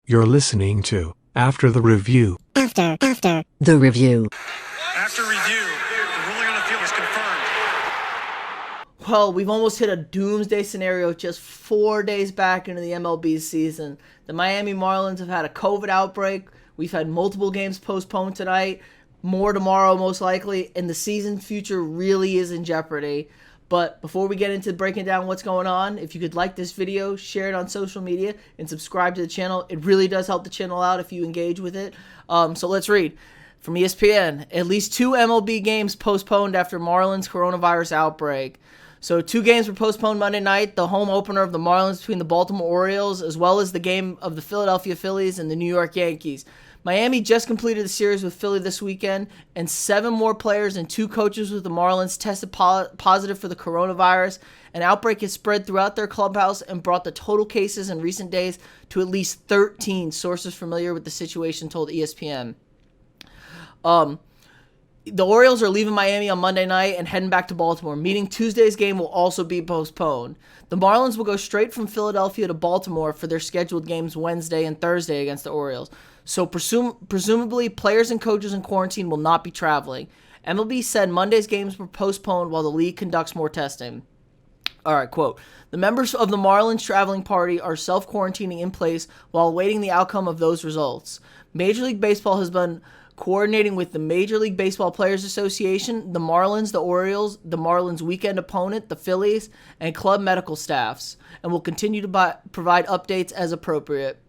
You're listening to After the Review. After the review. After review, the ruling on the field is confirmed. Well, we've almost hit a doomsday scenario just 4 days back into the MLB season. The Miami Marlins have had a COVID outbreak. We've had multiple games postponed tonight, more tomorrow most likely, and the season future really is in jeopardy. But before we get into breaking down what's going on, if you could like this video, share it on social media, and subscribe to the channel. It really does help the channel out if you engage with it. So let's read. From ESPN, at least 2 MLB games postponed after Marlins coronavirus outbreak. So 2 games were postponed Monday night, the home opener of the Marlins between the Baltimore Orioles, as well as the game of the Philadelphia Phillies and the New York Yankees. Miami just completed the series with Philly this weekend, and 7 more players and 2 coaches with the Marlins tested positive for the coronavirus. An outbreak has spread throughout their clubhouse and brought the total cases in recent days to at least 13, sources familiar with the situation told ESPN. The Orioles are leaving Miami on Monday night and heading back to Baltimore, meaning Tuesday's game will also be postponed. The Marlins will go straight from Philadelphia to Baltimore for their scheduled games Wednesday and Thursday against the Orioles. So presumably players and coaches in quarantine will not be traveling. MLB said Monday's games were postponed while the league conducts more testing. All right, quote, the members of the Marlins traveling party are self-quarantining in place while awaiting the outcome of those results. Major League Baseball has been coordinating with the Major League Baseball Players Association, the Marlins, the Orioles, the Marlins' weekend opponent, the Phillies, and club medical staffs, and will continue to provide updates as appropriate.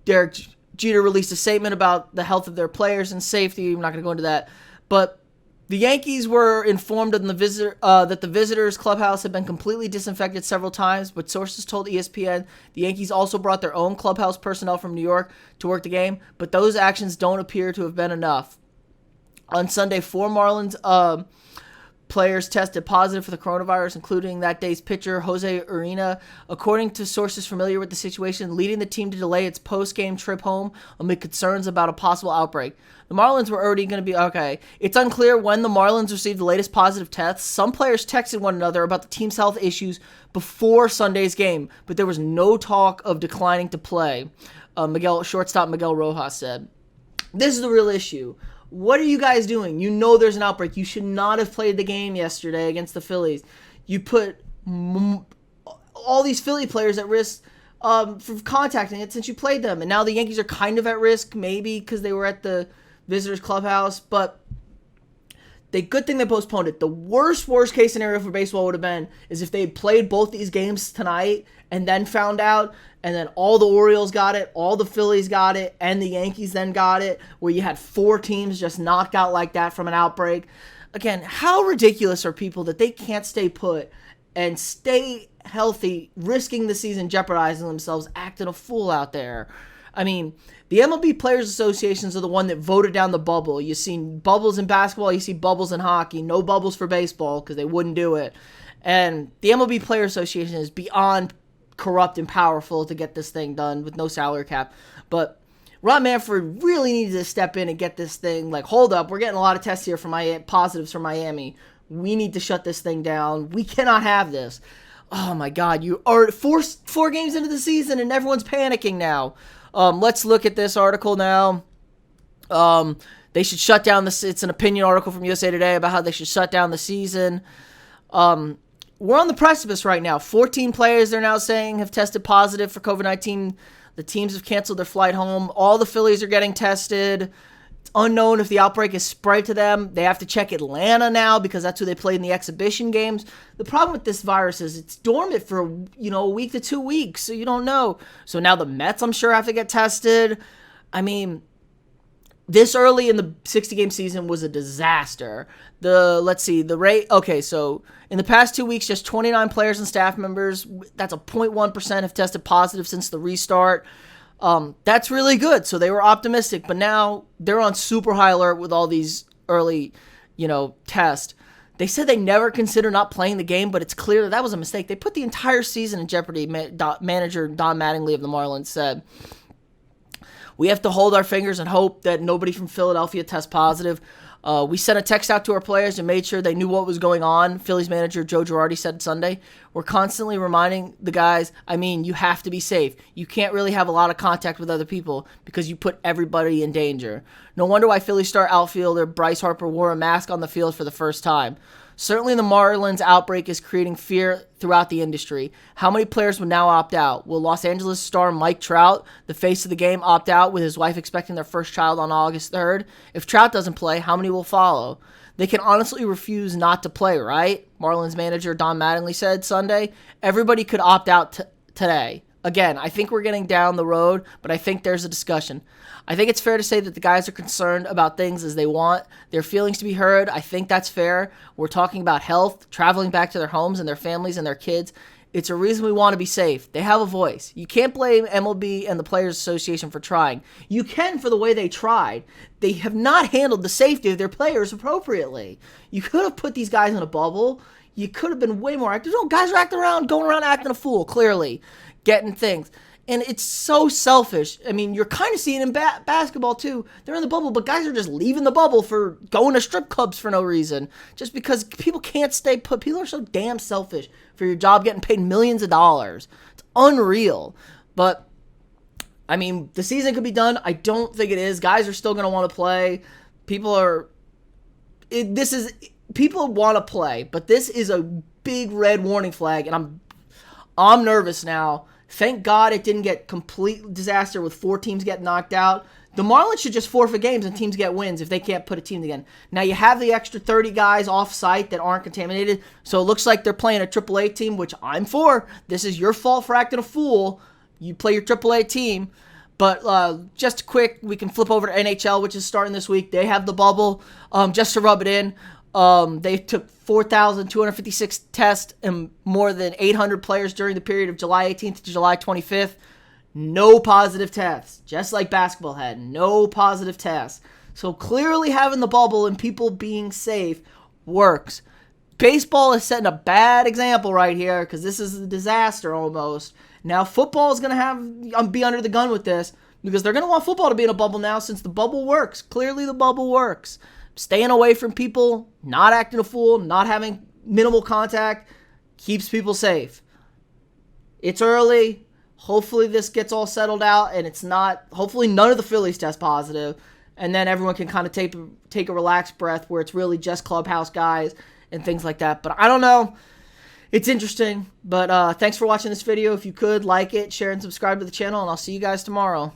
Derek Jeter released a statement about the health of their players and safety. I'm not going to go into that, but the Yankees were informed of that the visitors' clubhouse had been completely disinfected several times, but sources told ESPN the Yankees also brought their own clubhouse personnel from New York to work the game, but those actions don't appear to have been enough. On Sunday, 4 Marlins players tested positive for the coronavirus, including that day's pitcher, Jose Urena, according to sources familiar with the situation, leading the team to delay its post-game trip home amid concerns about a possible outbreak. The Marlins were already going to be okay. It's unclear when the Marlins received the latest positive tests. Some players texted one another about the team's health issues before Sunday's game, but there was no talk of declining to play, shortstop Miguel Rojas said. This is the real issue. What are you guys doing? You know there's an outbreak. You should not have played the game yesterday against the Phillies. You put all these Philly players at risk for contacting it since you played them. And now the Yankees are kind of at risk, maybe because they were at the visitors' clubhouse. But the good thing they postponed it. The worst case scenario for baseball would have been is if they had played both these games tonight and then found out, and then all the Orioles got it, all the Phillies got it, and the Yankees then got it, where you had 4 teams just knocked out like that from an outbreak. Again, how ridiculous are people that they can't stay put and stay healthy, risking the season, jeopardizing themselves, acting a fool out there? I mean, the MLB Players Associations are the one that voted down the bubble. You see bubbles in basketball, you see bubbles in hockey, no bubbles for baseball because they wouldn't do it. And the MLB Players Association is beyond corrupt and powerful to get this thing done with no salary cap. But Rob Manfred really needed to step in and get this thing, like, hold up, we're getting a lot of tests here from positives from Miami. We need to shut this thing down. We cannot have this. Oh my God, you are four games into the season and everyone's panicking now. Let's look at this article now. They should shut down it's an opinion article from USA Today about how they should shut down the season. We're on the precipice right now. 14 players, they're now saying, have tested positive for COVID-19. The teams have canceled their flight home. All the Phillies are getting tested. It's unknown if the outbreak is spread to them. They have to check Atlanta now because that's who they played in the exhibition games. The problem with this virus is it's dormant for, a week to 2 weeks, so you don't know. So now the Mets, I'm sure, have to get tested. I mean, this early in the 60-game season was a disaster. So in the past 2 weeks, just 29 players and staff members, that's a 0.1%, have tested positive since the restart. That's really good. So they were optimistic, but now they're on super high alert with all these early, tests. They said they never consider not playing the game, but it's clear that was a mistake. They put the entire season in jeopardy, manager Don Mattingly of the Marlins said. We have to hold our fingers and hope that nobody from Philadelphia tests positive. We sent a text out to our players and made sure they knew what was going on. Phillies manager Joe Girardi said Sunday, "We're constantly reminding the guys, you have to be safe. You can't really have a lot of contact with other people because you put everybody in danger." No wonder why Phillies star outfielder Bryce Harper wore a mask on the field for the first time. Certainly the Marlins outbreak is creating fear throughout the industry. How many players would now opt out? Will Los Angeles star Mike Trout, the face of the game, opt out with his wife expecting their first child on August 3rd? If Trout doesn't play, how many will follow? They can honestly refuse not to play, right? Marlins manager Don Mattingly said Sunday. Everybody could opt out today. Again, I think we're getting down the road, but I think there's a discussion. I think it's fair to say that the guys are concerned about things as they want their feelings to be heard. I think that's fair. We're talking about health, traveling back to their homes and their families and their kids. It's a reason we want to be safe. They have a voice. You can't blame MLB and the Players Association for trying. You can for the way they tried. They have not handled the safety of their players appropriately. You could have put these guys in a bubble. You could have been way more active. No, guys are acting around, going around acting a fool, clearly, getting things. And it's so selfish. You're kind of seeing in basketball, too. They're in the bubble, but guys are just leaving the bubble for going to strip clubs for no reason. Just because people can't stay put. People are so damn selfish for your job getting paid millions of dollars. It's unreal. But, the season could be done. I don't think it is. Guys are still going to want to play. People want to play, but this is a big red warning flag, and I'm nervous now. Thank God it didn't get complete disaster with 4 teams getting knocked out. The Marlins should just forfeit games and teams get wins if they can't put a team together. Now you have the extra 30 guys off site that aren't contaminated, so it looks like they're playing a AAA team, which I'm for. This is your fault for acting a fool. You play your AAA team. But just quick, we can flip over to NHL, which is starting this week. They have the bubble. Just to rub it in, they took 4,256 tests and more than 800 players during the period of July 18th to July 25th. No positive tests, just like basketball had. No positive tests. So clearly having the bubble and people being safe works. Baseball is setting a bad example right here because this is a disaster almost. Now football is going to be under the gun with this because they're going to want football to be in a bubble now since the bubble works. Clearly the bubble works. Staying away from people, not acting a fool, not having minimal contact, keeps people safe. It's early. Hopefully this gets all settled out and it's not, hopefully none of the Phillies test positive, and then everyone can kind of take a relaxed breath where it's really just clubhouse guys and things like that. But I don't know. It's interesting. But thanks for watching this video. If you could, like it, share, and subscribe to the channel, and I'll see you guys tomorrow.